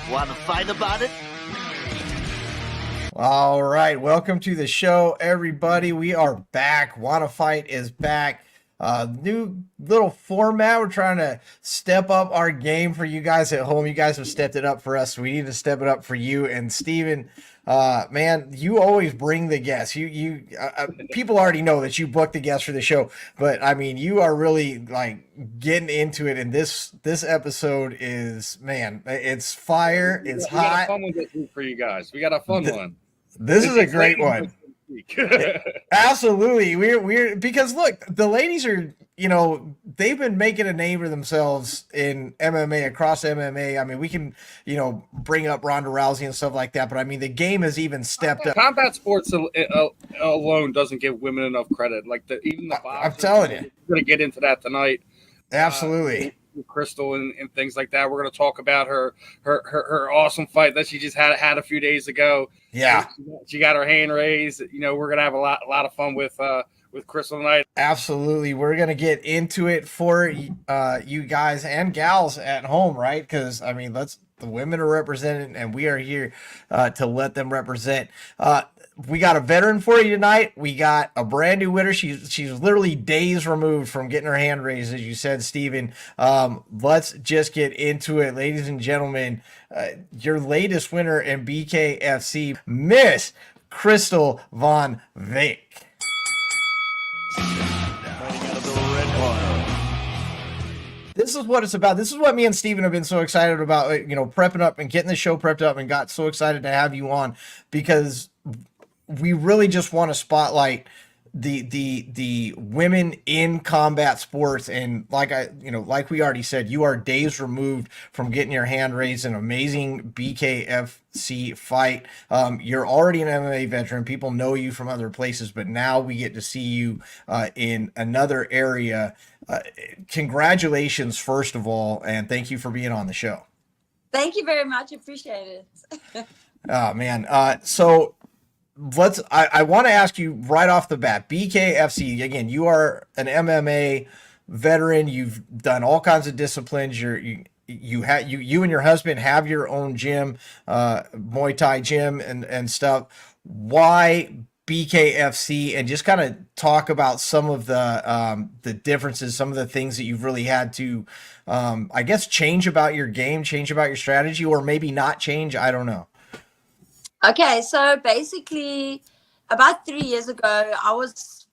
Want to fight about it? All right, welcome to the show, everybody. We are back. Wanna Fight is back. New little format. We're trying to step up our game for you guys at home. You guys have stepped it up for us. So we need to step it up for you. And Steven, man, you always bring the guests. People already know that you booked the guests for the show, but I mean, you are really like getting into it. And this episode is, man, it's fire. It's we got hot. a fun one this week for you guys. We got a fun one. This is a great one. Absolutely. We're because look, the ladies are, they've been making a name for themselves in MMA, across MMA. I mean, we can, bring up Ronda Rousey and stuff like that, but I mean, the game has even stepped up. Combat sports alone doesn't give women enough credit. Like even the boxers. I'm telling you. We're going to get into that tonight. Absolutely. Crystal and things like that. We're going to talk about her awesome fight that she just had a few days ago. Yeah, she got her hand raised. We're going to have a lot of fun with Crystal tonight. Absolutely, we're going to get into it for you guys and gals at home, right? Because I mean, the women are represented, and we are here to let them represent. We got a veteran for you tonight. We got a brand new winner. She's literally days removed from getting her hand raised, as you said, Steven. Let's just get into it, ladies and gentlemen. Your latest winner in BKFC, Miss Crystal Von Vick. This is what it's about. This is what me and Steven have been so excited about, prepping up and getting the show prepped up, and got so excited to have you on, because we really just want to spotlight the women in combat sports. And like we already said, you are days removed from getting your hand raised in an amazing BKFC fight. You're already an MMA veteran. People know you from other places, but now we get to see you in another area. Congratulations, first of all, and thank you for being on the show. Thank you very much. Appreciate it. Oh man. So I want to ask you right off the bat, BKFC, again, you are an MMA veteran. You've done all kinds of disciplines. You and your husband have your own gym, Muay Thai gym and stuff. Why BKFC? And just kind of talk about some of the differences, some of the things that you've really had to, I guess, change about your game, change about your strategy, or maybe not change. I don't know. Okay, so basically, about 3 years ago, I was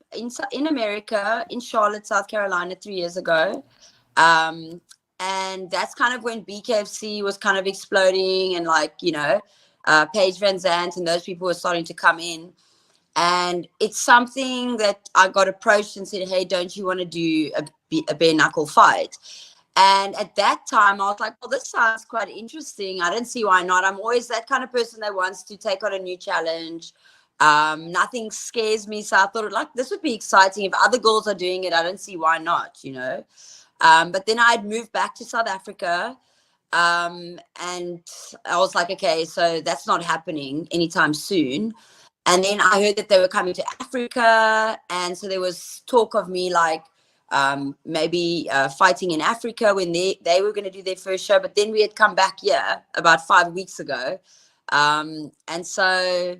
in America, in Charlotte, South Carolina, 3 years ago. And that's kind of when BKFC was kind of exploding, and Paige Van Zandt and those people were starting to come in. And it's something that I got approached and said, hey, don't you want to do a bare knuckle fight? And at that time, I was like, well, this sounds quite interesting. I didn't see why not. I'm always that kind of person that wants to take on a new challenge. Nothing scares me. So I thought, this would be exciting. If other girls are doing it, I don't see why not, But then I'd moved back to South Africa. And I was like, okay, so that's not happening anytime soon. And then I heard that they were coming to Africa. And so there was talk of me maybe fighting in Africa when they were going to do their first show. But then we had come back here about 5 weeks ago. And so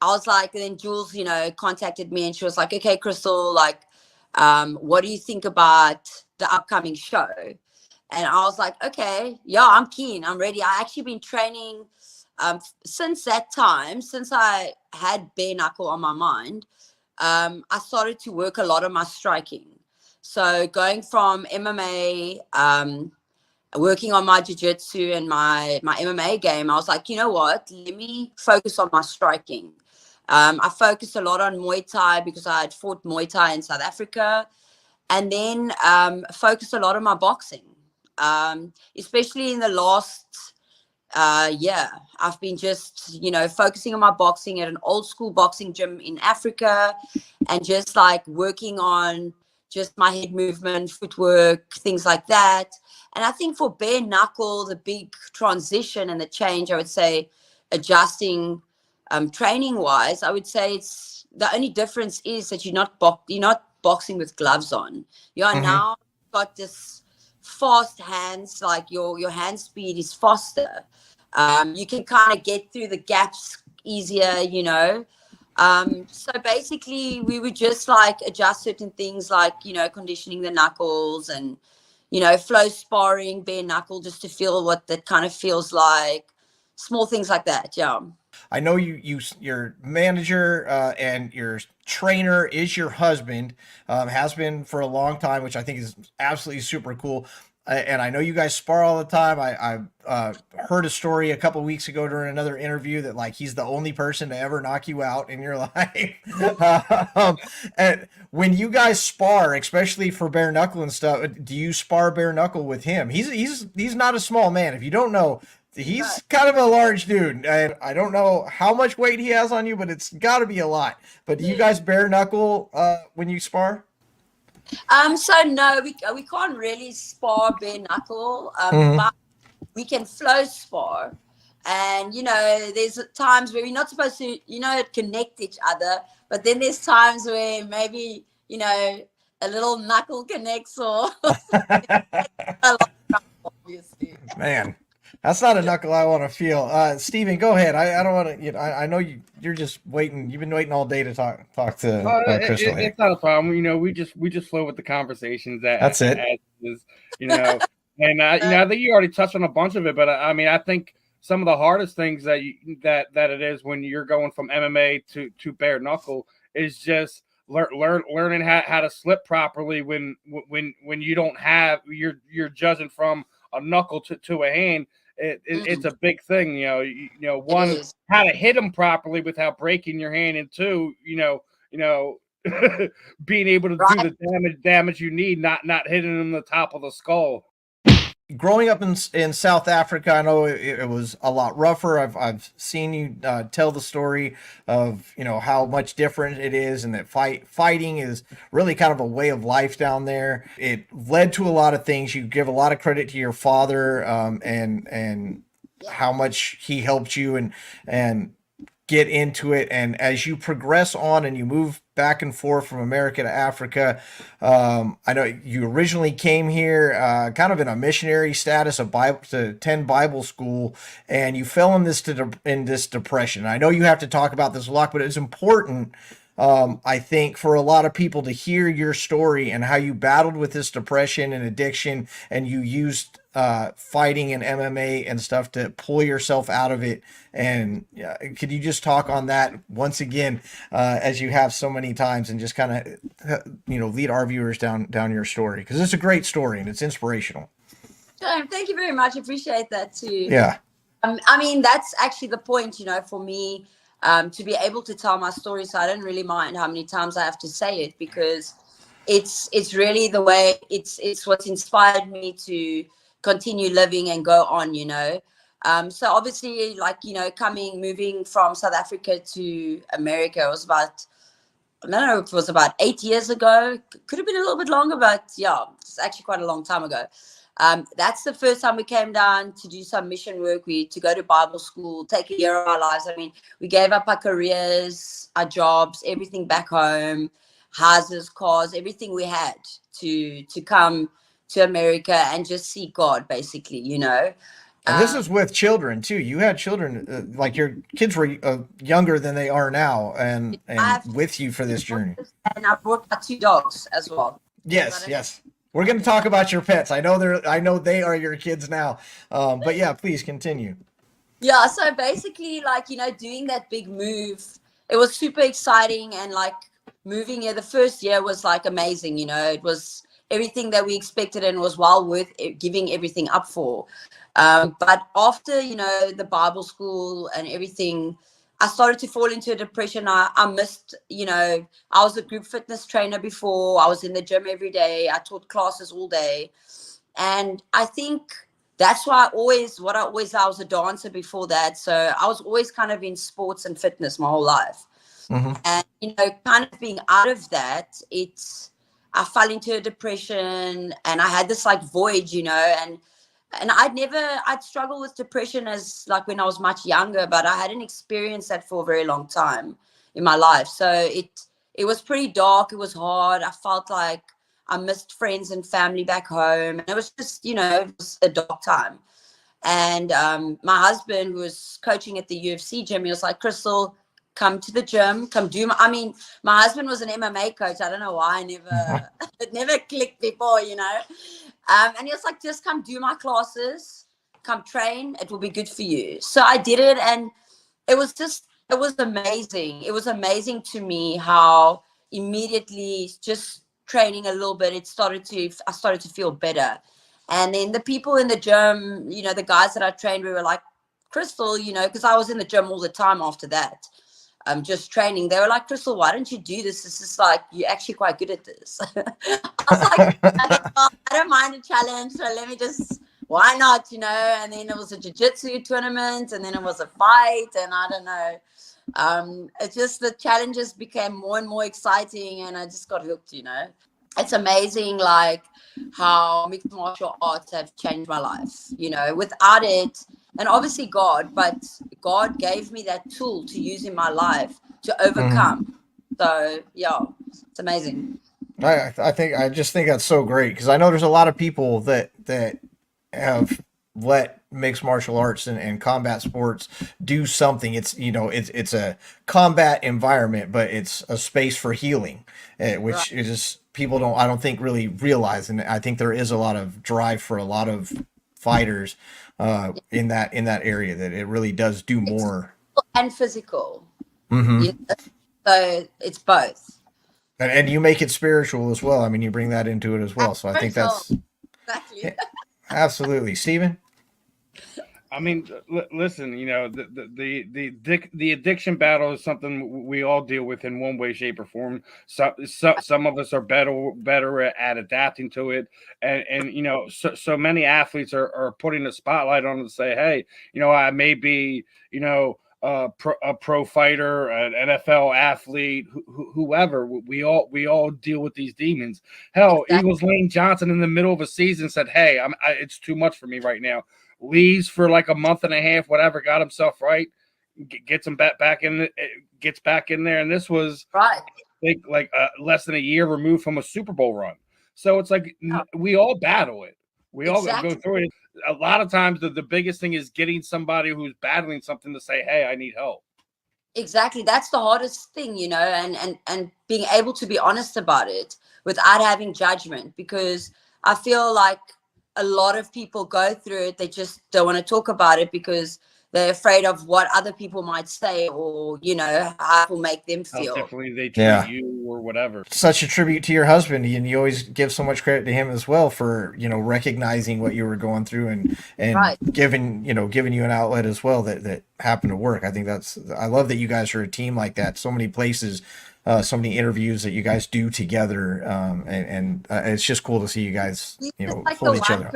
I was like, and then Jules, contacted me, and she was like, okay, Crystal, what do you think about the upcoming show? And I was like, okay, yeah, I'm keen. I'm ready. I actually been training since that time, since I had bare knuckle on my mind. I started to work a lot on my striking. So going from MMA, working on my jiu-jitsu and my MMA game, I was like, you know what? Let me focus on my striking. I focused a lot on Muay Thai because I had fought Muay Thai in South Africa, and then focused a lot on my boxing, especially in the last year. I've been just, focusing on my boxing at an old school boxing gym in Africa, and just working on just my head movement, footwork, things like that. And I think for bare knuckle, the big transition and the change, I would say, adjusting training wise, I would say it's the only difference is that you're not boxing with gloves on. You are now got this fast hands, your hand speed is faster. You can kind of get through the gaps easier, you know. So basically we would just like adjust certain things like, you know, conditioning the knuckles and, you know, flow sparring, bare knuckle, just to feel what that kind of feels like. Small things like that. Yeah. I know your manager and your trainer is your husband, has been for a long time, which I think is absolutely super cool. And I know you guys spar all the time. I heard a story a couple weeks ago during another interview that like he's the only person to ever knock you out in your life. And when you guys spar, especially for bare knuckle and stuff, do you spar bare knuckle with him? He's not a small man. If you don't know, he's kind of a large dude. I don't know how much weight he has on you, but it's got to be a lot. But do you guys bare knuckle when you spar? So no, we can't really spar bare knuckle, but we can flow spar. And, you know, there's times where we're not supposed to, you know, connect each other, but then there's times where maybe, you know, a little knuckle connects or obviously. Man, that's not a knuckle I want to feel. Steven, go ahead. I don't want to. You know, I know you're just waiting. You've been waiting all day to talk to Crystal. It's not a problem. You know, we just flow with the conversations. That's it. As is, you know, and you know, I think you already touched on a bunch of it, but I mean, I think some of the hardest things that it is when you're going from MMA to bare knuckle is just learning how to slip properly when you don't have you're judging from a knuckle to a hand. It's a big thing, you know, one, how to hit them properly without breaking your hand, and two, you know, being able to do the damage you need, not hitting them the top of the skull. Growing up in South Africa, I know it was a lot rougher. I've seen you tell the story of, you know, how much different it is, and that fighting is really kind of a way of life down there. It led to a lot of things. You give a lot of credit to your father, and how much he helped you and get into it. And as you progress on and you move back and forth from America to Africa, I know you originally came here kind of in a missionary status, to attend Bible school, and you fell in this depression. I know you have to talk about this a lot, but it's important, I think, for a lot of people to hear your story and how you battled with this depression and addiction, and you used fighting and MMA and stuff to pull yourself out of it. And could you just talk on that once again, as you have so many times, and just kind of, you know, lead our viewers down your story, because it's a great story and it's inspirational. Thank you very much. Appreciate that too. Yeah. I mean, that's actually the point, you know, for me, to be able to tell my story. So I don't really mind how many times I have to say it, because it's really the way, it's what's inspired me to continue living and go on, you know. So obviously, like, you know, moving from South Africa to America was about, I don't know if it was about 8 years ago. Could have been a little bit longer, but yeah, it's actually quite a long time ago. That's the first time we came down to do some mission work. To go to Bible school, take a year of our lives. I mean, we gave up our careers, our jobs, everything back home, houses, cars, everything we had to come to America and just see God, basically, you know. And this is with children too. You had children, like your kids were younger than they are now, and with you for this journey. And I brought my 2 dogs as well. Yes. We're going to talk about your pets. I know they are your kids now. But yeah, please continue. Yeah. So basically, like, you know, doing that big move, it was super exciting. And like moving here, the first year was like amazing. You know, it was everything that we expected and was well worth giving everything up for. But after, you know, the Bible school and everything, I started to fall into a depression. I missed, you know, I was a group fitness trainer before. I was in the gym every day. I taught classes all day. And I think that's why I was a dancer before that. So I was always kind of in sports and fitness my whole life. Mm-hmm. And, you know, kind of being out of that, I fell into a depression, and I had this like void, you know, and I'd struggled with depression as like when I was much younger, but I hadn't experienced that for a very long time in my life. So it was pretty dark. It was hard. I felt like I missed friends and family back home. And it was just, you know, it was a dark time. And my husband, who was coaching at the UFC gym, he was like, Crystal, come to the gym, come do my husband was an MMA coach. I don't know why it never clicked before, you know. And he was like, just come do my classes, come train, it will be good for you. So I did it, and it was amazing. It was amazing to me how immediately just training a little bit, I started to feel better. And then the people in the gym, you know, the guys that I trained, we were like, Crystal, you know, because I was in the gym all the time after that, just training. They were like, Crystal, why don't you do this? This is like, you're actually quite good at this. I was like, I don't mind a challenge, so let me just, why not, you know? And then it was a jiu-jitsu tournament, and then it was a fight, and I don't know. It's just the challenges became more and more exciting, and I just got hooked, you know. It's amazing, like, how mixed martial arts have changed my life, you know. Without it, and obviously God, but God gave me that tool to use in my life to overcome. So yeah, it's amazing. I just think that's so great, because I know there's a lot of people that have let mixed martial arts and combat sports do something. It's, you know, it's a combat environment, but it's a space for healing, which is just, people I don't think really realize. And I think there is a lot of drive for a lot of fighters in that area, that it really does do more. And physical. You know? So it's both. And you make it spiritual as well. I mean, you bring that into it as well. So I think that's exactly. Absolutely. Steven? I mean, listen, you know, the addiction battle is something we all deal with in one way, shape, or form. Some of us are better at adapting to it, and you know, so many athletes are putting a spotlight on it to say, hey, you know, I may be, you know, a pro fighter, an NFL athlete, whoever. We all deal with these demons. Hell, exactly. Eagles Lane Johnson in the middle of a season said, hey, it's too much for me right now. Leaves for like a month and a half, whatever, got himself right, gets him back in, gets back in there. And this was right, I think, like less than a year removed from a Super Bowl run. So it's like we all battle it. We all go through it. A lot of times the biggest thing is getting somebody who's battling something to say, hey, I need help. Exactly. That's the hardest thing, you know, and being able to be honest about it without having judgment, because I feel like a lot of people go through it. They just don't want to talk about it because they're afraid of what other people might say, or, you know, how it will make them feel. How differently they treat you or whatever. Such a tribute to your husband, and you always give so much credit to him as well for, you know, recognizing what you were going through and giving you an outlet as well that happened to work. I think I love that you guys are a team like that. So many places, so many interviews that you guys do together, and it's just cool to see you guys, you know, like hold each other up.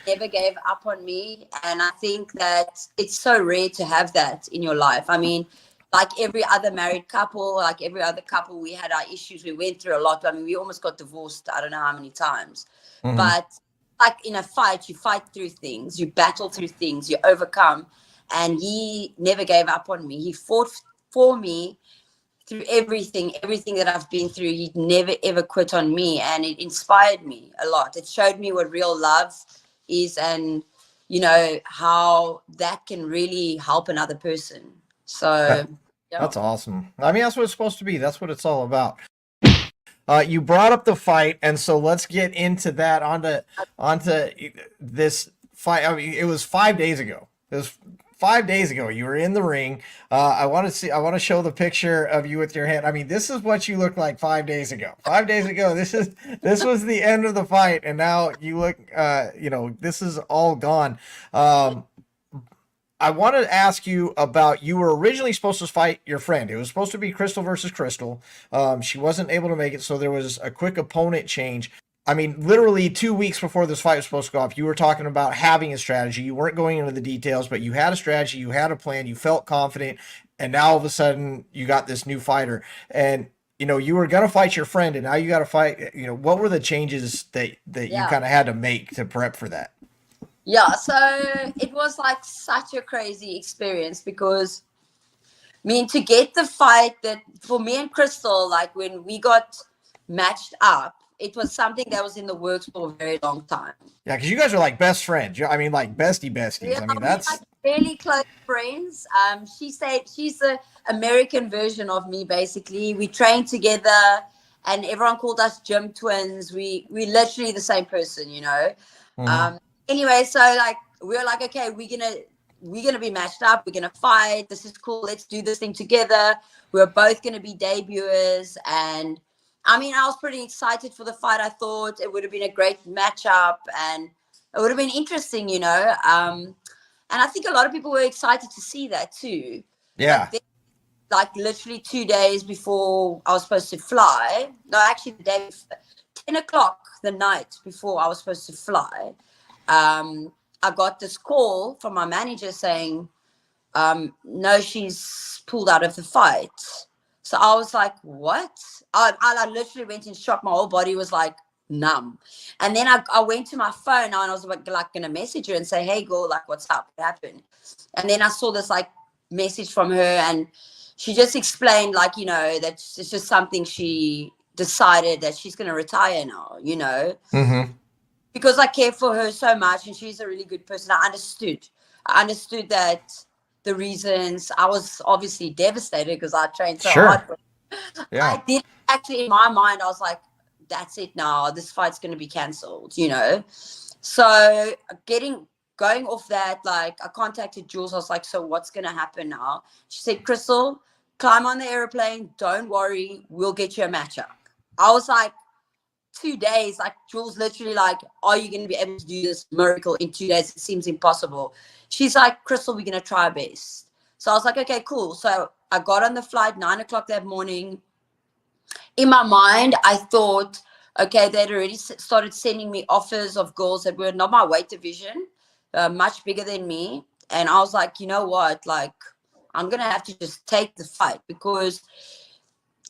Never gave up on me, and I think that it's so rare to have that in your life. I mean, like every other married couple, like every other couple, we had our issues. We went through a lot. I mean, we almost got divorced, I don't know how many times. But like in a fight, you fight through things, you battle through things, you overcome. And he never gave up on me. He fought for me through everything that I've been through. He never ever quit on me, and it inspired me a lot. It showed me what real love is, and you know how that can really help another person. So that's awesome. I mean, that's what it's supposed to be. That's what it's all about. You brought up the fight, and so let's get into that. Onto this fight. I mean, it was 5 days ago. It was 5 days ago. You were in the ring. I want to show the picture of you with your hand. I mean, this is what you looked like 5 days ago. 5 days ago, this was the end of the fight, and now you look, you know, this is all gone. I want to ask you about, you were originally supposed to fight your friend. It was supposed to be Crystal versus Crystal. She wasn't able to make it, so there was a quick opponent change. I mean, literally 2 weeks before this fight was supposed to go off, you were talking about having a strategy. You weren't going into the details, but you had a strategy, you had a plan, you felt confident, and now all of a sudden you got this new fighter. And, you know, you were going to fight your friend, and now you got to fight, you know, what were the changes that you kind of had to make to prep for that? Yeah, so it was like such a crazy experience, because I mean, to get the fight, that for me and Crystal, like when we got matched up, it was something that was in the works for a very long time. Yeah, because you guys are like best friends. I mean, like besties. Yeah, I mean, we're like that's really close friends. She said she's the American version of me. Basically, we train together, and everyone called us gym twins. We literally the same person, you know. Mhm. Anyway, so like we're like, okay, we're gonna be matched up. We're gonna fight. This is cool. Let's do this thing together. We're both gonna be debuters, and I mean, I was pretty excited for the fight. I thought it would have been a great matchup, and it would have been interesting, you know. And I think a lot of people were excited to see that too. yeah. But then, like literally 2 days before I was supposed to fly, no, actually the day before, 10 o'clock the night before I was supposed to fly, I got this call from my manager saying, no, she's pulled out of the fight. So I was like, what? I literally went in shock. My whole body was like numb. And then I went to my phone and I was like going to message her and say, hey, girl, like, what's up? What happened? And then I saw this like message from her, and she just explained, like, you know, that it's just something she decided that she's going to retire now, you know, Mm-hmm. because I care for her so much and she's a really good person. I understood that the reasons. I was obviously devastated because I trained so hard for her. Yeah. I did actually, in my mind, I was like, that's it now. This fight's going to be cancelled, you know? So going off that, like I contacted Jules. I was like, so what's going to happen now? She said, Crystal, climb on the airplane. Don't worry. We'll get you a matchup. I was like, 2 days, like Jules literally like, are you going to be able to do this miracle in 2 days? It seems impossible. She's like, Crystal, we're going to try our best. So I was like, okay, cool. So I got on the flight 9 o'clock that morning. In my mind, I thought, okay, they'd already started sending me offers of girls that were not my weight division, much bigger than me. And I was like, you know what, like, I'm going to have to just take the fight, because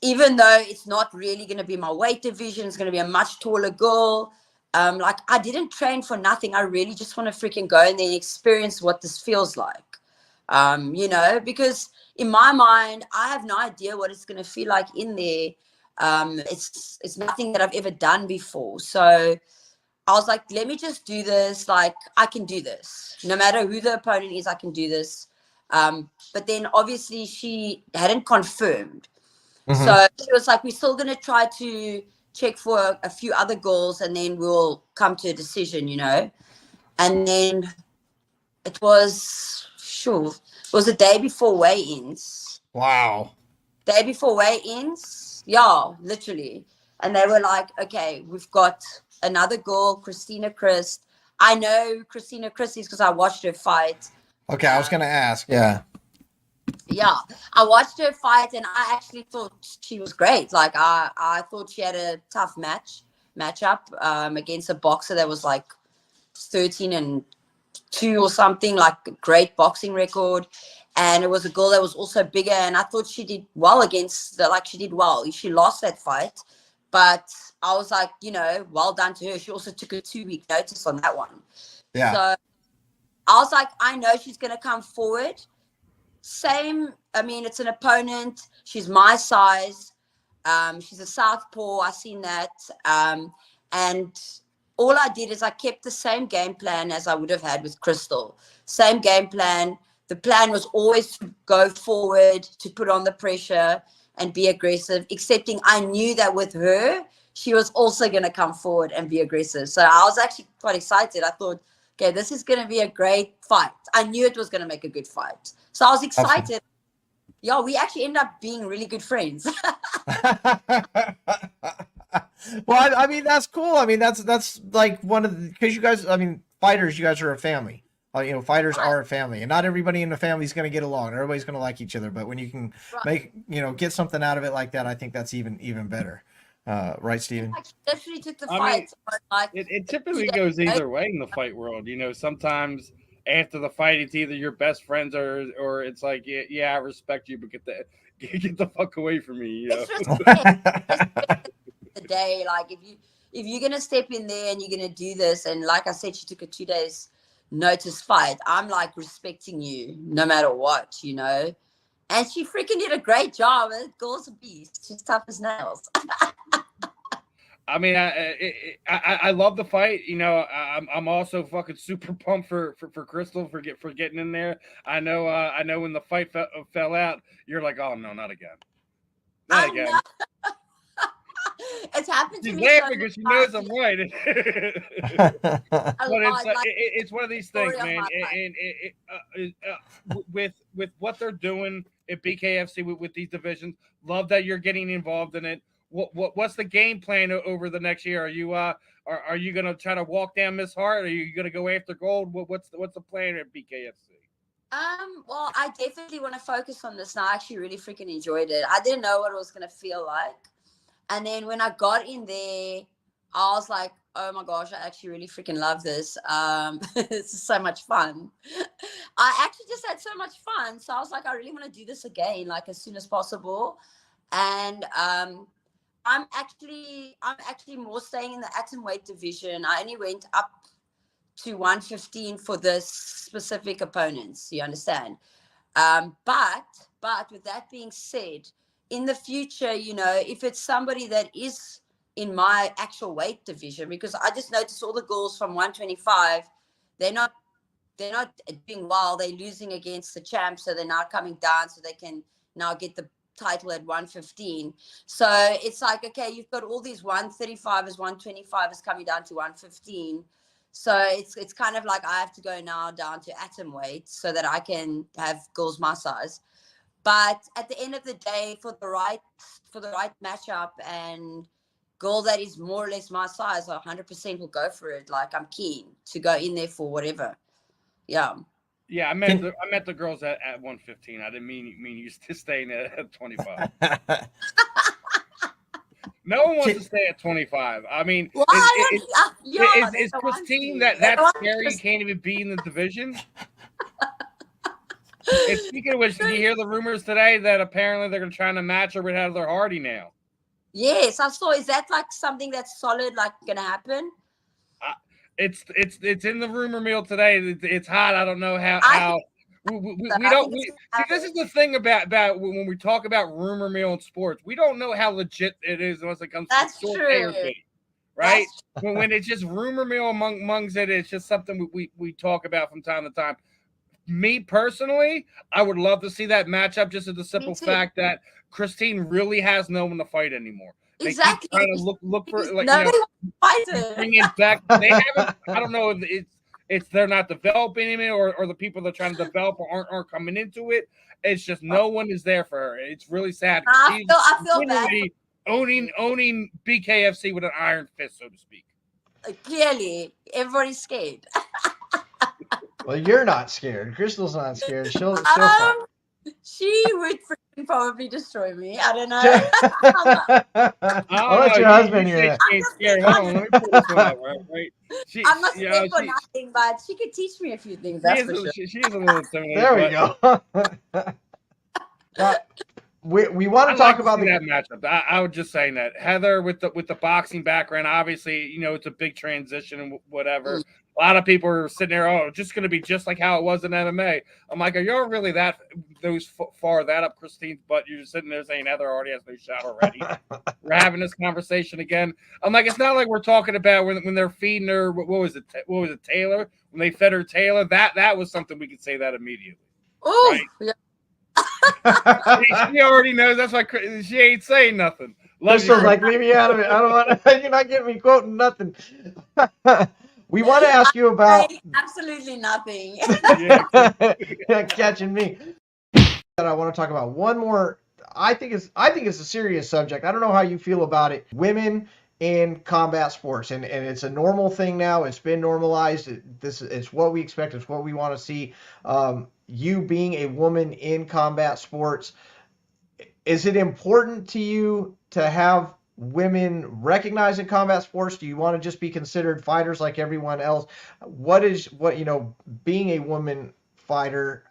even though it's not really going to be my weight division, it's going to be a much taller girl. Like, I didn't train for nothing. I really just want to freaking go in there and experience what this feels like. You know, because in my mind, I have no idea what it's going to feel like in there. It's nothing that I've ever done before. So I was like, let me just do this. Like, I can do this. No matter who the opponent is, I can do this. But then obviously she hadn't confirmed. Mm-hmm. So she was like, we're still going to try to check for a few other girls and then we'll come to a decision, you know. And then it was a day before weigh-ins. Wow. Day before weigh-ins. Yeah, literally. And they were like, okay, we've got another girl, Christina Christ. I know Christina Christ because I watched her fight. Okay, I was going to ask. Yeah. Yeah, I watched her fight and I actually thought she was great. Like, I thought she had a tough matchup against a boxer that was like 13-2 or something, like a great boxing record. And it was a girl that was also bigger, and I thought she did well against she did well. She lost that fight, but I was like, you know, well done to her. She also took a 2-week notice on that one. Yeah. So I was like, I know she's going to come forward. Same, I mean, it's an opponent. She's my size. She's a southpaw. I seen that. And all I did is I kept the same game plan as I would have had with Crystal. Same game plan. The plan was always to go forward, to put on the pressure and be aggressive, excepting I knew that with her, she was also going to come forward and be aggressive. So I was actually quite excited. I thought, okay, this is going to be a great fight. I knew it was going to make a good fight. So I was excited. Yeah, we actually ended up being really good friends. Well, I mean, that's cool. I mean, that's like one of the, because you guys, I mean, fighters, you guys are a family. You know, fighters are a family, and not everybody in the family is going to get along. Everybody's going to like each other, but when you can make, you know, get something out of it like that, I think that's even better. Right, Steven? I literally took the I fight. mean, it typically goes either way in the fight world. You know, sometimes after the fight, it's either your best friends or it's like, yeah, I respect you, but get the fuck away from me. You know? The day, like if you're gonna step in there and you're gonna do this, and like I said, she took a 2 days notice fight. I'm like respecting you no matter what, you know. And she freaking did a great job. That girl's a beast. She's tough as nails. I mean, I love the fight. You know, I'm also fucking super pumped for Crystal for getting in there. I know when the fight fell out, you're like, oh no, not again, not I again. know. It's happened to She's me so laughing many because she knows times. I'm right. A But lot, like it's one of these things, story of man. my life. With what they're doing at BKFC with these divisions, love that you're getting involved in it. What's the game plan over the next year? Are you gonna try to walk down Miss Hart? Are you gonna go after gold? What's the plan at BKFC? Well, I definitely want to focus on this now. I actually really freaking enjoyed it. I didn't know what it was gonna feel like. And then when I got in there, I was like, oh my gosh, I actually really freaking love this. This is so much fun. I actually just had so much fun. So I was like, I really want to do this again, like as soon as possible. And I'm actually more staying in the atom weight division. I only went up to 115 for this specific opponents. You understand? But with that being said, in the future, you know, if it's somebody that is in my actual weight division, because I just noticed all the girls from 125, they're not doing well. They're losing against the champs, so they're now coming down so they can now get the title at 115. So it's like, okay, you've got all these 135s, 125s coming down to 115. So it's kind of like I have to go now down to atom weight so that I can have girls my size. But at the end of the day, for the right matchup and girl that is more or less my size, 100% will go for it. Like I'm keen to go in there for whatever. Yeah. Yeah, I met the girls at 115. I didn't mean you staying at 25. No one wants to stay at 25. I mean, Well, is Christine that's scary? You can't even be in the division. And speaking of which, did you hear the rumors today that apparently they're trying to match her with Heather Hardy now? Yes, I saw. Is that like something that's solid, like gonna happen? It's in the rumor mill today. It's hot. I don't know how. We don't. See, this is the thing about when we talk about rumor mill in sports. We don't know how legit it is unless it comes that's to true. Right? When it's just rumor mill amongst it, it's just something we talk about from time to time. Me personally, I would love to see that matchup just as the simple fact that Christine really has no one to fight anymore. Exactly. They keep trying to look for like bring it back. They haven't. I don't know if it's they're not developing it or the people they're trying to develop aren't coming into it. It's just no one is there for her. It's really sad. I feel bad. Owning BKFC with an iron fist, so to speak. Clearly, everybody's scared. Well, you're not scared. Crystal's not scared. She'll fight. She would probably destroy me. I don't know. I'll let your husband hear that. Hold on, let me pull this one up, right? I'm not scared for nothing, but she could teach me a few things. That's for sure. She's a little intimidating. There we go. We want to talk about that matchup. I was just saying that Heather with the boxing background, obviously, you know, it's a big transition and whatever. A lot of people are sitting there, oh, just going to be just like how it was in MMA. I'm like, are y'all really far that up Christine's butt? You're just sitting there saying Heather already has no shot already. We're having this conversation again. I'm like, it's not like we're talking about when they're feeding her. What was it, Taylor? When they fed her Taylor, that was something we could say that immediately. Oh, right? Yeah. She already knows. That's why she ain't saying nothing. Crystal's like, leave me out of it. I don't want to. You're not getting me quoting nothing. We want to ask you about absolutely nothing. Yeah, catching me. That I want to talk about one more. I think it's a serious subject. I don't know how you feel about it. Women in combat sports, and it's a normal thing now. It's been normalized. It's what we expect. It's what we want to see. You being a woman in combat sports, is it important to you to have women recognized in combat sports? Do you want to just be considered fighters like everyone else? Being a woman fighter,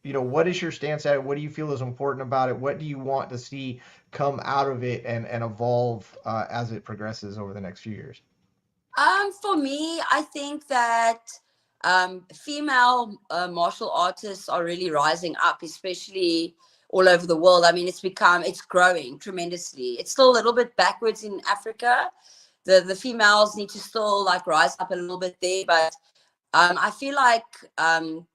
what is your stance at it? What do you feel is important about it? What do you want to see come out of it and evolve as it progresses over the next few years? For me, I think that female martial artists are really rising up, especially all over the world. I mean, it's growing tremendously. It's still a little bit backwards in Africa, the females need to still like rise up a little bit there, but I feel like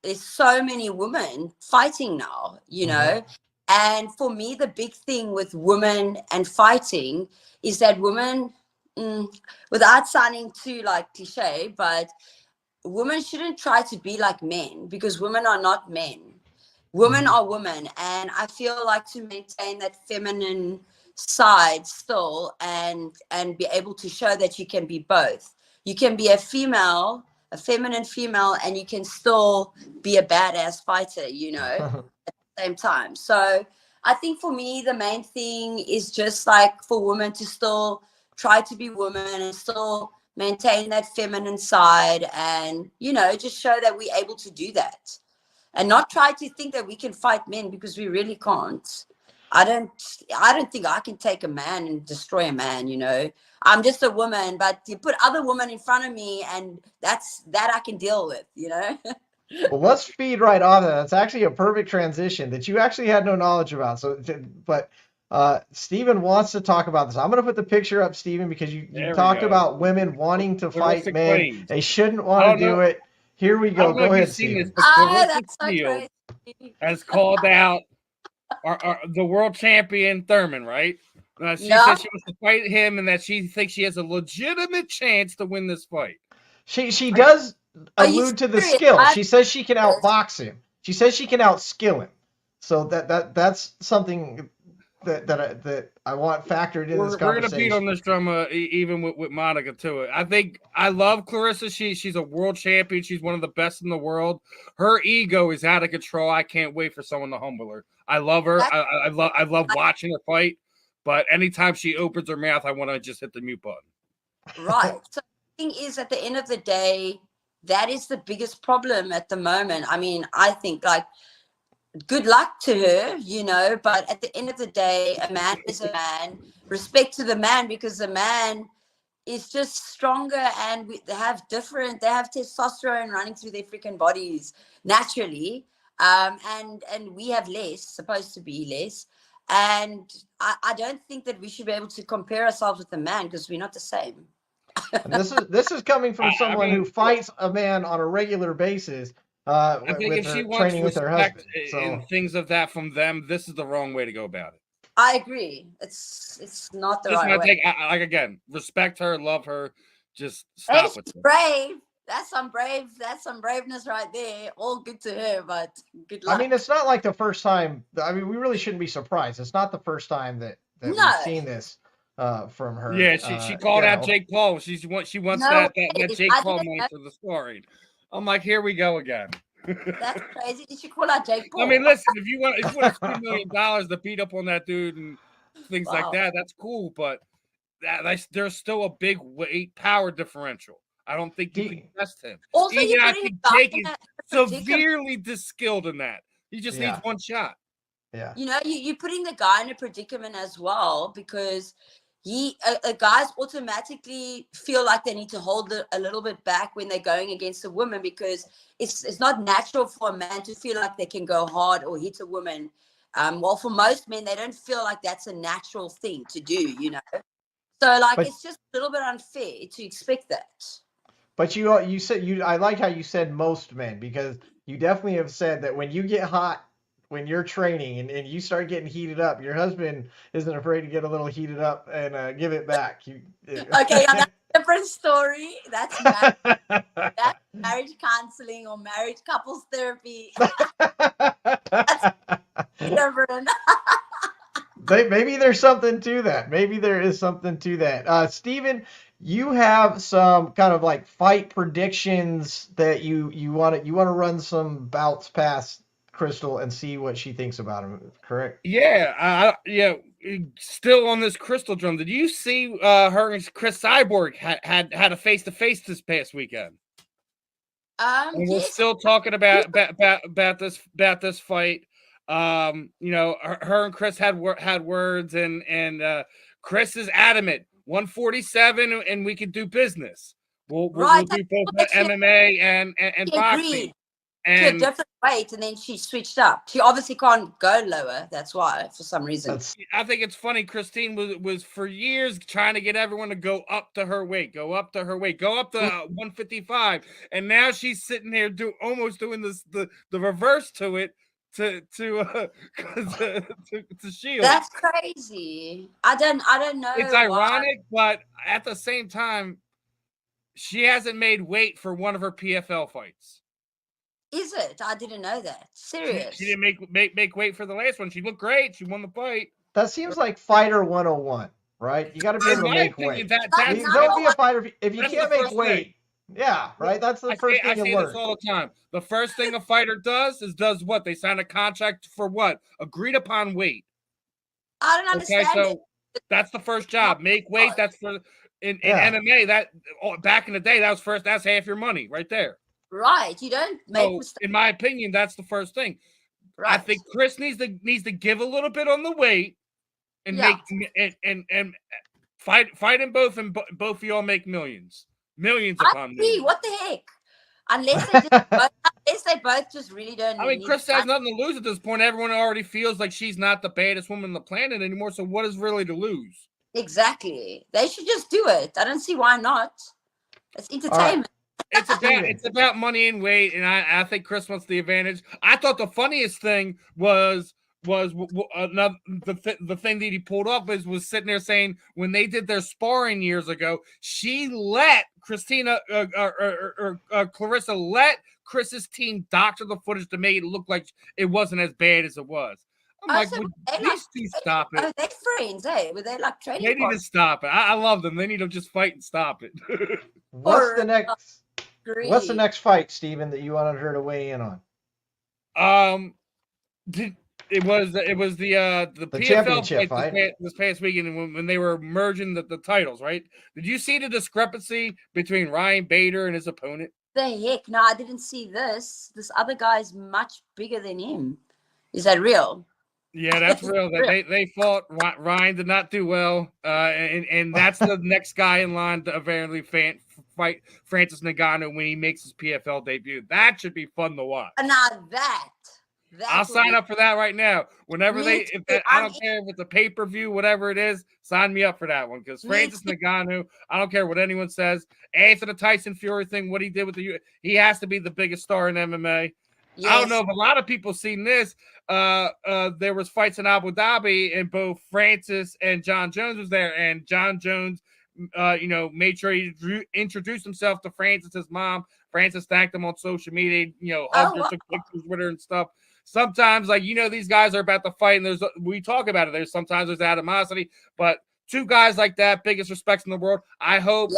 there's so many women fighting now, you know. And for me, the big thing with women and fighting is that women, without sounding too like cliche, but women shouldn't try to be like men, because women are not men. Women are women. And I feel like to maintain that feminine side still and be able to show that you can be both. You can be a female, a feminine female, and you can still be a badass fighter, you know, at the same time. So I think for me, the main thing is just like for women to still try to be women and still maintain that feminine side, and, you know, just show that we're able to do that and not try to think that we can fight men, because we really can't. I don't think I can take a man and destroy a man, you know. I'm just a woman, but you put other women in front of me and that I can deal with, you know. Well, let's feed right off that. That's actually a perfect transition that you actually had no knowledge about. So, but Stephen wants to talk about this. I'm going to put the picture up, Stephen, because you talked about women wanting to fight men. Queens. They shouldn't want to do it. Here we go. Go ahead, Stephen. That's so crazy. Has called out the world champion Thurman, right? She said she wants to fight him and that she thinks she has a legitimate chance to win this fight. She does allude to the skill. She says she can outbox him. She says she can outskill him. So that's something that I want factored in this conversation. We're gonna beat on this drum, even with Monica to it. I think I love Clarissa. She's a world champion. She's one of the best in the world. Her ego is out of control. I can't wait for someone to humble her. I love her. I love watching her fight. But anytime she opens her mouth, I want to just hit the mute button. Right. So the thing is, at the end of the day, that is the biggest problem at the moment. I mean, I think like, good luck to her, you know, but at the end of the day, a man is a man. Respect to the man, because the man is just stronger, and they have testosterone running through their freaking bodies naturally. And we have less, supposed to be less. And I don't think that we should be able to compare ourselves with the man, because we're not the same. And this is coming from someone who fights a man on a regular basis. I think if she wants training with her husband, and things of that from them, this is the wrong way to go about it. I agree. It's not the right way. Like, again, respect her, love her, just stop with it. Brave. That's some braveness right there. All good to her, but good luck. I mean, it's not like the first time. I mean, we really shouldn't be surprised. It's not the first time that we've seen this from her. Yeah, she called out Jake Paul. She wants that Jake Paul money for the sparring. I'm like, here we go again. That's crazy. Did you call out Jake Paul? I mean, listen, if you want $2 million to beat up on that dude and things like that, that's cool. But there's still a big weight power differential. I don't think you can test him. Also, even I think Jake is severely skilled in that. He just needs one shot. Yeah. You know, you're putting the guy in a predicament as well, because guys automatically feel like they need to hold it a little bit back when they're going against a woman, because it's not natural for a man to feel like they can go hard or hit a woman. Well, for most men, they don't feel like that's a natural thing to do, you know. So it's just a little bit unfair to expect that. But you said I like how you said most men, because you definitely have said that when you get hot, when you're training and you start getting heated up, your husband isn't afraid to get a little heated up and give it back. Okay, that's a different story. That's marriage counseling or marriage couples therapy. That's different. Maybe there's something to that. Maybe there is something to that. Stephen, you have some kind of like fight predictions that you want to run some bouts past Crystal and see what she thinks about him, correct? Yeah, still on this Crystal drum. Did you see her and Chris Cyborg had a face-to-face this past weekend? And we're still talking about this fight. You know, her and Chris had words, and Chris is adamant 147, and we can do business. We'll do both MMA and boxing. a different weight, and then she switched up. She obviously can't go lower. That's why, for some reason. I think it's funny. Christine was for years trying to get everyone to go up to her weight, go up to 155, and now she's sitting here almost doing the reverse to it to shield. That's crazy. I don't know. It's ironic, but at the same time, she hasn't made weight for one of her PFL fights. Is it? I didn't know that. Serious. She didn't make weight for the last one. She looked great. She won the fight. That seems like fighter 101, right? You got to be able to make weight. Don't be a fighter if you can't make weight. Yeah, right. That's the first thing you learn. I say this all the time. The first thing a fighter does what? They sign a contract for what? Agreed upon weight. I don't understand. Okay, so that's the first job. Make weight. That's for in MMA. That back in the day, that's half your money right there. Right. You don't make mistakes. In my opinion, that's the first thing. Right. I think Chris needs to give a little bit on the weight and make and fight in both, and both of y'all make millions upon millions. What the heck? Unless they both just really don't. I mean, Chris has nothing to lose at this point. Everyone already feels like she's not the baddest woman on the planet anymore. So what is really to lose? Exactly. They should just do it. I don't see why not. It's entertainment. It's about money and weight, and I think Chris wants the advantage. I thought the funniest thing was another the thing that he pulled up was sitting there saying when they did their sparring years ago, she let Clarissa let Chris's team doctor the footage to make it look like it wasn't as bad as it was. I'm like, would these two stop it? Oh, they're friends, eh? Were they like training? They need to stop it. I love them. They need to just fight and stop it. What's the next fight, Steven, that you wanted her to weigh in on? It was the PFL fight this past weekend when they were merging the titles, right? Did you see the discrepancy between Ryan Bader and his opponent? The heck? No, I didn't see this. This other guy's much bigger than him. Is that real? Yeah, that's real. They fought. Ryan did not do well, and that's the next guy in line to apparently fight Francis Ngannou when he makes his PFL debut. That should be fun to watch. Now I'll sign up for that right now. Whenever I don't care if it's a pay-per-view, whatever it is, sign me up for that one. Because Francis Ngannou, I don't care what anyone says. After the Tyson Fury thing, what he did with he has to be the biggest star in MMA. Yes. I don't know if a lot of people seen this. There was fights in Abu Dhabi, and both Francis and John Jones was there, and John Jones, made sure he introduced himself to Francis's mom. Francis thanked him on social media, hugged her, took pictures with her and stuff. Sometimes, these guys are about to fight, and we talk about it. Sometimes there's animosity, but two guys like that, biggest respects in the world. I hope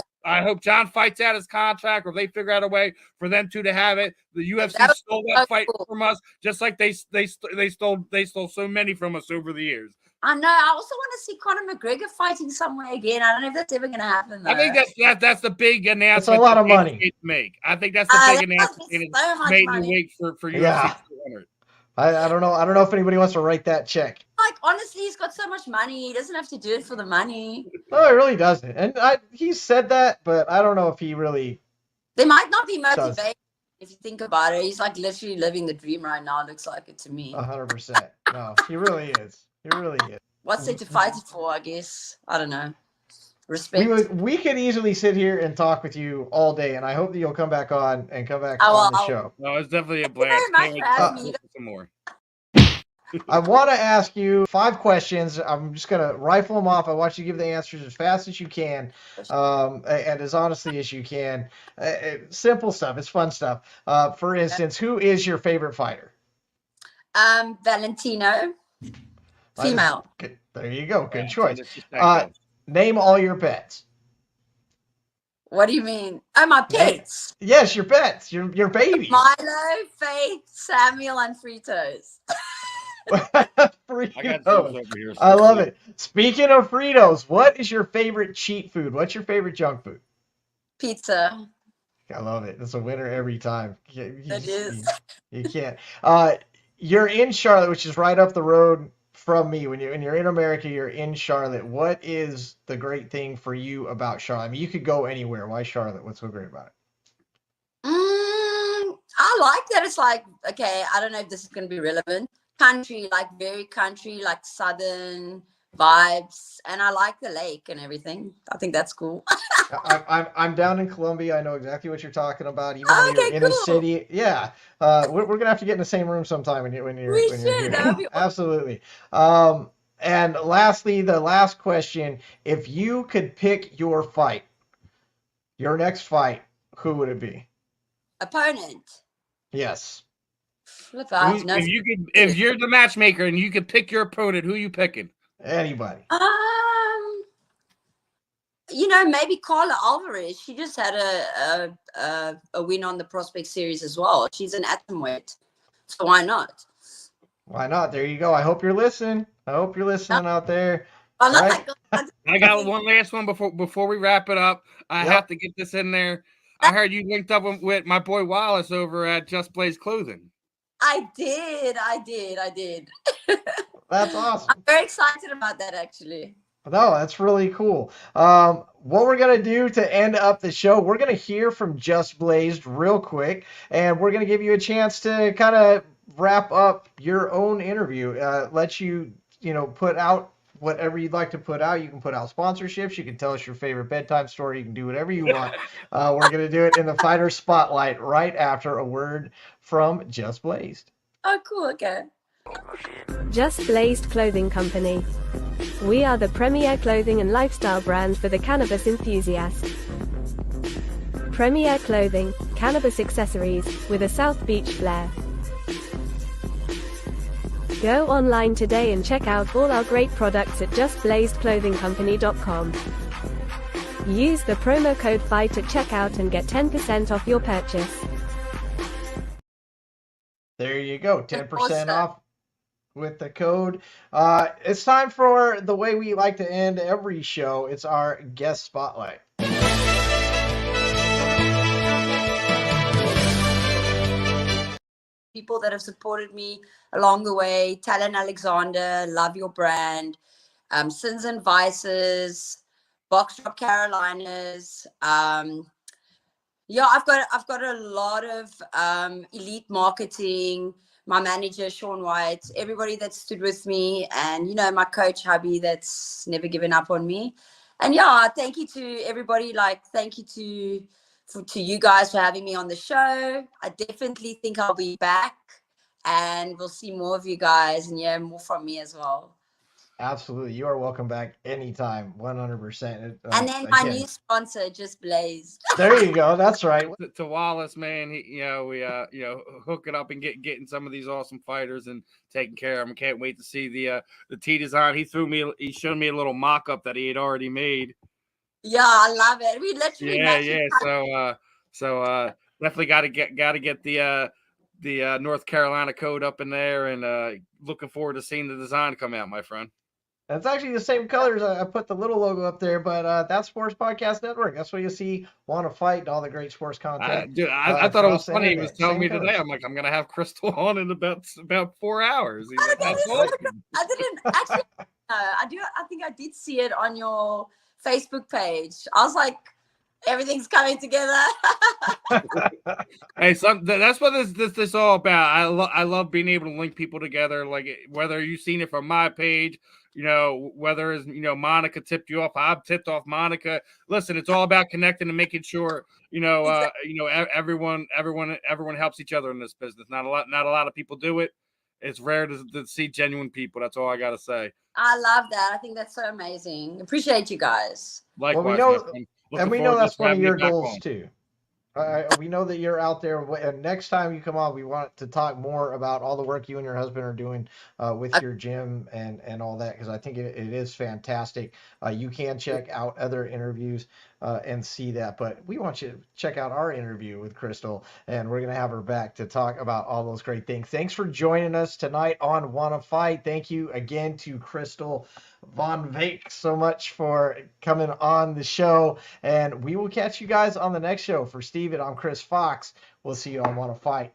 John fights out his contract, or they figure out a way for them two to have it. The UFC stole that fight from us, just like they stole so many from us over the years. I know. I also want to see Conor McGregor fighting somewhere again. I don't know if that's ever going to happen, though. I think that's the big announcement. That's a lot of money to make. I think that's the big announcement. It's made me wait for UFC 200. I don't know. I don't know if anybody wants to write that check. Like, honestly, he's got so much money. He doesn't have to do it for the money. No, he really doesn't. And he said that, but I don't know if he really. They might not be motivated if you think about it. He's like literally living the dream right now. It looks like it to me. 100%. No, he really is. He really is. What's there to fight it for? I guess I don't know. Respect. We could easily sit here and talk with you all day, and I hope that you'll come back on the show. No, it's definitely a blast. Thank you very much for having me. Some more. I want to ask you 5 questions. I'm just going to rifle them off. I want you to give the answers as fast as you can, and as honestly as you can. Simple stuff. It's fun stuff. For instance, who is your favorite fighter? Valentino. Female. There you go. Good choice. Name all your pets. What do you mean? Oh, my pets. Yes, your pets. Your babies. Milo, Faith, Samuel, and Fritos. Fritos. I love it. Speaking of Fritos, what is your favorite cheat food? What's your favorite junk food? Pizza. I love it. It's a winner every time. It is. You can't. You're in Charlotte, which is right up the road from me. When you're in America, you're in Charlotte. What is the great thing for you about Charlotte? I mean, you could go anywhere. Why Charlotte? What's so great about it? I I like that it's like, okay, I don't know if this is going to be relevant. Country, like very country, like southern vibes. And I like the lake and everything. I think that's cool. I'm down in Colombia. I know exactly what you're talking about. Even though you're Okay, in a cool. city, yeah, we're gonna have to get in the same room sometime when We you're should. here. That would be awesome. Absolutely. And lastly, the last question: if you could pick your fight, your next fight, who would it be? Opponent. Yes. Flip out. No. If you're the matchmaker and you could pick your opponent, who you picking? Anybody. Maybe Carla Alvarez. She just had a win on the Prospect Series as well. She's an atomweight, so why not? Why not? There you go. I hope you're listening. I hope you're listening out there. Oh, no, Right? I got one last one before we wrap it up. I have to get this in there. I heard you linked up with my boy Wallace over at Just Blaze Clothing. I did. That's awesome. I'm very excited about that, actually. No, that's really cool. What we're going to do to end up the show, we're going to hear from Just Blazed real quick, and we're going to give you a chance to kind of wrap up your own interview, let you, put out whatever you'd like to put out. You can put out sponsorships. You can tell us your favorite bedtime story. You can do whatever you want. We're going to do it in the Fighter Spotlight right after a word from Just Blazed. Oh, cool. Okay. Just Blazed Clothing Company. We are the premier clothing and lifestyle brand for the cannabis enthusiast. Premier clothing, cannabis accessories, with a South Beach flair. Go online today and check out all our great products at justblazedclothingcompany.com. Use the promo code FIGHT at checkout and get 10% off your purchase. There you go, 10% off with the code. It's time for the way we like to end every show. It's our guest spotlight. People that have supported me along the way: Talon Alexander, Love Your Brand, Sins and Vices, Box Drop Carolinas. I've got a lot of elite marketing. My manager, Sean White, everybody that stood with me, and my coach, hubby, that's never given up on me. And thank you to everybody. Thank you to you guys for having me on the show. I definitely think I'll be back, and we'll see more of you guys and more from me as well. Absolutely. You are welcome back anytime, 100%. And then my new sponsor, Just Blazed. There you go. That's right. To Wallace, man, we hook it up and getting some of these awesome fighters and taking care of them. Can't wait to see the T design. He showed me a little mock-up that he had already made. Yeah, I love it. We literally So definitely got to get the North Carolina code up in there, and looking forward to seeing the design come out, my friend. It's actually the same colors. I put the little logo up there, but that's Sports Podcast Network. That's where you see Want to Fight and all the great sports content. I thought it was funny. He was telling me today, I'm like, I'm going to have Crystal on in about 4 hours. He's like, that's awesome. I didn't actually. I think I did see it on your Facebook page. I was like, everything's coming together. Hey, that's what this is all about. I love being able to link people together. Like, whether you've seen it from my page, whether it's, Monica tipped you off, I've tipped off Monica. Listen, it's all about connecting and making sure, everyone helps each other in this business. Not a lot of people do it. It's rare to see genuine people. That's all I got to say. I love that. I think that's so amazing. Appreciate you guys. Likewise, we know that's one of your goals too. We know that you're out there. And next time you come on, we want to talk more about all the work you and your husband are doing with your gym and all that, because I think it is fantastic. You can check out other interviews and see that, but we want you to check out our interview with Crystal, and we're going to have her back to talk about all those great things. Thanks for joining us tonight on Wanna Fight. Thank you again to Crystal Von Vake so much for coming on the show, and we will catch you guys on the next show. For Steven, I'm Chris Fox. We'll see you on Wanna Fight.